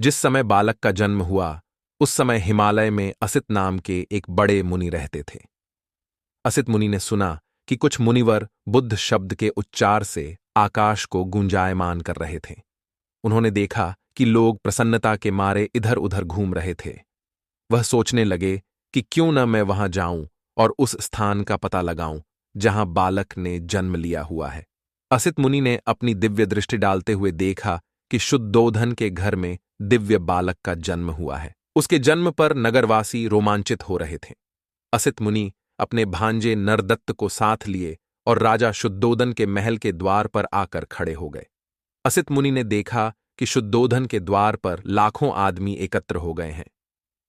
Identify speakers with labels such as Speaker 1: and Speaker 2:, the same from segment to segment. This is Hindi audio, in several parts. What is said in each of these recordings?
Speaker 1: जिस समय बालक का जन्म हुआ उस समय हिमालय में असित नाम के एक बड़े मुनि रहते थे। असित मुनि ने सुना कि कुछ मुनिवर बुद्ध शब्द के उच्चार से आकाश को गुंजायमान कर रहे थे। उन्होंने देखा कि लोग प्रसन्नता के मारे इधर उधर घूम रहे थे। वह सोचने लगे कि क्यों न मैं वहां जाऊं और उस स्थान का पता लगाऊं जहां बालक ने जन्म लिया हुआ है। असित मुनि ने अपनी दिव्य दृष्टि डालते हुए देखा कि शुद्धोधन के घर में दिव्य बालक का जन्म हुआ है। उसके जन्म पर नगरवासी रोमांचित हो रहे थे। असित मुनि अपने भांजे नरदत्त को साथ लिए और राजा शुद्धोधन के महल के द्वार पर आकर खड़े हो गए। असित मुनि ने देखा कि शुद्धोधन के द्वार पर लाखों आदमी एकत्र हो गए हैं।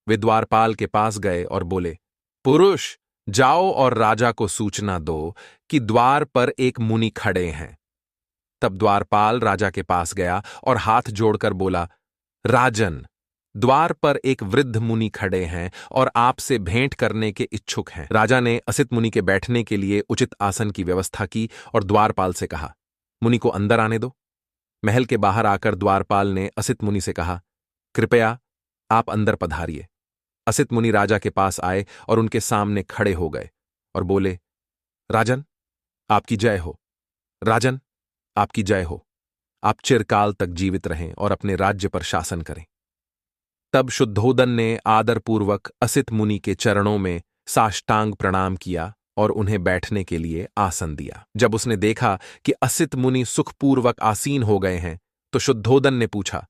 Speaker 1: वे द्वारपाल के पास गए और बोले, पुरुष, जाओ और राजा को सूचना दो कि द्वार पर एक मुनि खड़े हैं। तब द्वारपाल राजा के पास गया और हाथ जोड़कर बोला, राजन, द्वार पर एक वृद्ध मुनि खड़े हैं और आपसे भेंट करने के इच्छुक हैं। राजा ने असित मुनि के बैठने के लिए उचित आसन की व्यवस्था की और द्वारपाल से कहा, मुनि को अंदर आने दो। महल के बाहर आकर द्वारपाल ने असित मुनि से कहा, कृपया आप अंदर पधारिए। असित मुनि राजा के पास आए और उनके सामने खड़े हो गए और बोले, राजन, आपकी जय हो। राजन, आपकी जय हो। आप चिरकाल तक जीवित रहें और अपने राज्य पर शासन करें। तब शुद्धोदन ने आदरपूर्वक असित मुनि के चरणों में साष्टांग प्रणाम किया और उन्हें बैठने के लिए आसन दिया। जब उसने देखा कि असित मुनि सुखपूर्वक आसीन हो गए हैं तो शुद्धोदन ने पूछा,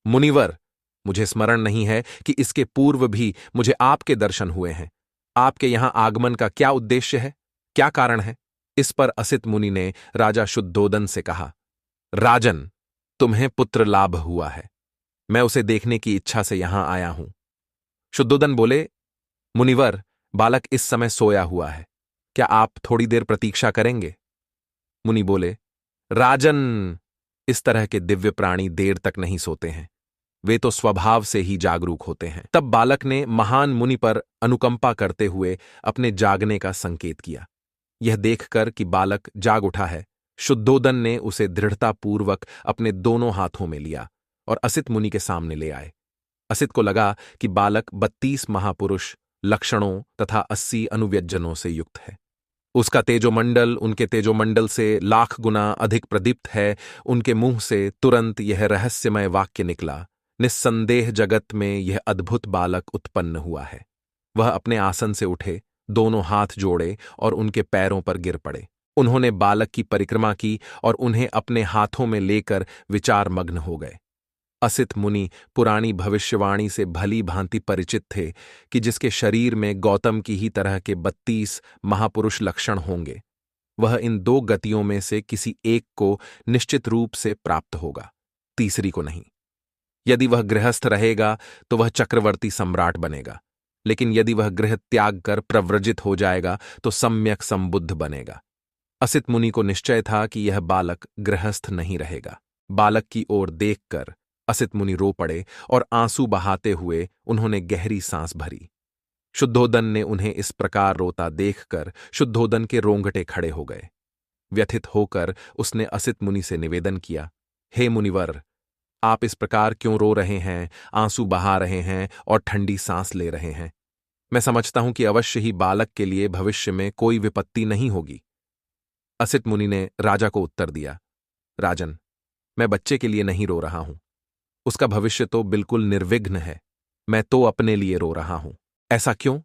Speaker 1: मुनिवर, मुझे स्मरण नहीं है कि इसके पूर्व भी मुझे आपके दर्शन हुए हैं। आपके यहां आगमन का क्या उद्देश्य है, क्या कारण है? इस पर असित मुनि ने राजा शुद्धोदन से कहा, राजन, तुम्हें पुत्र लाभ हुआ है। मैं उसे देखने की इच्छा से यहां आया हूं। शुद्धोदन बोले, मुनिवर, बालक इस समय सोया हुआ है, क्या आप थोड़ी देर प्रतीक्षा करेंगे? मुनि बोले, राजन, इस तरह के दिव्य प्राणी देर तक नहीं सोते हैं, वे तो स्वभाव से ही जागरूक होते हैं। तब बालक ने महान मुनि पर अनुकंपा करते हुए अपने जागने का संकेत किया। यह देखकर कि बालक जाग उठा है, शुद्धोदन ने उसे दृढ़तापूर्वक अपने दोनों हाथों में लिया और असित मुनि के सामने ले आए। असित को लगा कि बालक 32 महापुरुष लक्षणों तथा 80 अनुव्यंजनों से युक्त है। उसका तेजोमंडल उनके तेजोमंडल से लाख गुना अधिक प्रदीप्त है। उनके मुंह से तुरंत यह रहस्यमय वाक्य निकला, निस्संदेह जगत में यह अद्भुत बालक उत्पन्न हुआ है। वह अपने आसन से उठे, दोनों हाथ जोड़े और उनके पैरों पर गिर पड़े। उन्होंने बालक की परिक्रमा की और उन्हें अपने हाथों में लेकर विचारमग्न हो गए। असित मुनि पुरानी भविष्यवाणी से भली भांति परिचित थे कि जिसके शरीर में गौतम की ही तरह के 32 महापुरुष लक्षण होंगे, वह इन 2 गतियों में से किसी एक को निश्चित रूप से प्राप्त होगा, तीसरी को नहीं। यदि वह गृहस्थ रहेगा तो वह चक्रवर्ती सम्राट बनेगा, लेकिन यदि वह गृह त्याग कर प्रव्रजित हो जाएगा तो सम्यक संबुद्ध बनेगा। असित मुनि को निश्चय था कि यह बालक गृहस्थ नहीं रहेगा। बालक की ओर देखकर असित मुनि रो पड़े और आंसू बहाते हुए उन्होंने गहरी सांस भरी। शुद्धोदन ने उन्हें इस प्रकार रोता देखकर शुद्धोदन के रोंगटे खड़े हो गए। व्यथित होकर उसने असित मुनि से निवेदन किया, हे मुनिवर, आप इस प्रकार क्यों रो रहे हैं, आंसू बहा रहे हैं और ठंडी सांस ले रहे हैं? मैं समझता हूं कि अवश्य ही बालक के लिए भविष्य में कोई विपत्ति नहीं होगी। असित मुनि ने राजा को उत्तर दिया, राजन, मैं बच्चे के लिए नहीं रो रहा हूं, उसका भविष्य तो बिल्कुल निर्विघ्न है। मैं तो अपने लिए रो रहा हूं। ऐसा क्यों?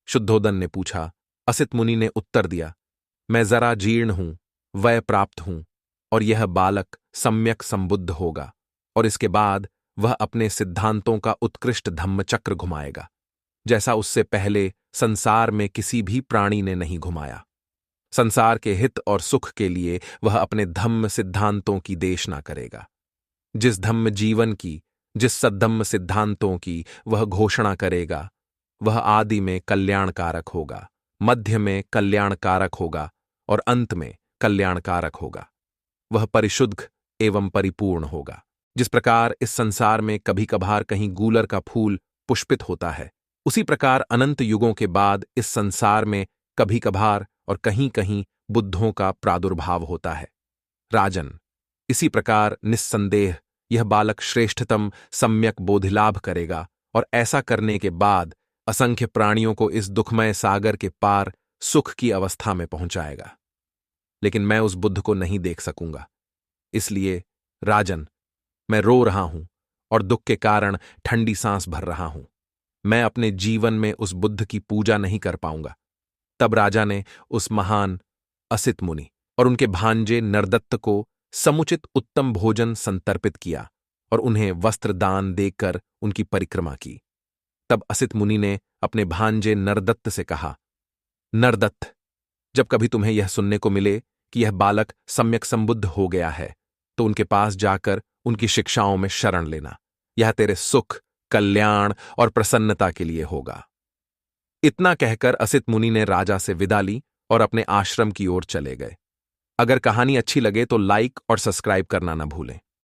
Speaker 1: शुद्धोदन ने पूछा। असित मुनि ने उत्तर दिया, मैं जरा जीर्ण हूं, वय प्राप्त हूं, और यह बालक सम्यक संबुद्ध होगा और इसके बाद वह अपने सिद्धांतों का उत्कृष्ट धम्मचक्र घुमाएगा, जैसा उससे पहले संसार में किसी भी प्राणी ने नहीं घुमाया। संसार के हित और सुख के लिए वह अपने धम्म सिद्धांतों की देशना करेगा। जिस धम्म जीवन की, जिस सद्धम्म सिद्धांतों की वह घोषणा करेगा, वह आदि में कल्याणकारक होगा, मध्य में कल्याणकारक होगा और अंत में कल्याणकारक होगा। वह परिशुद्ध एवं परिपूर्ण होगा। जिस प्रकार इस संसार में कभी कभार कहीं गूलर का फूल पुष्पित होता है, उसी प्रकार अनंत युगों के बाद इस संसार में कभी कभार और कहीं कहीं बुद्धों का प्रादुर्भाव होता है। राजन, इसी प्रकार निस्संदेह यह बालक श्रेष्ठतम सम्यक बोधिलाभ करेगा और ऐसा करने के बाद असंख्य प्राणियों को इस दुखमय सागर के पार सुख की अवस्था में पहुंचाएगा। लेकिन मैं उस बुद्ध को नहीं देख सकूंगा। इसलिए राजन, मैं रो रहा हूं और दुख के कारण ठंडी सांस भर रहा हूं। मैं अपने जीवन में उस बुद्ध की पूजा नहीं कर पाऊंगा। तब राजा ने उस महान असित मुनि और उनके भांजे नरदत्त को समुचित उत्तम भोजन संतर्पित किया और उन्हें वस्त्र दान देकर उनकी परिक्रमा की। तब असित मुनि ने अपने भांजे नरदत्त से कहा, नरदत्त, जब कभी तुम्हें यह सुनने को मिले कि यह बालक सम्यक संबुद्ध हो गया है, तो उनके पास जाकर उनकी शिक्षाओं में शरण लेना। यह तेरे सुख, कल्याण और प्रसन्नता के लिए होगा। इतना कहकर असित मुनि ने राजा से विदा ली और अपने आश्रम की ओर चले गए। अगर कहानी अच्छी लगे तो लाइक और सब्सक्राइब करना न भूलें।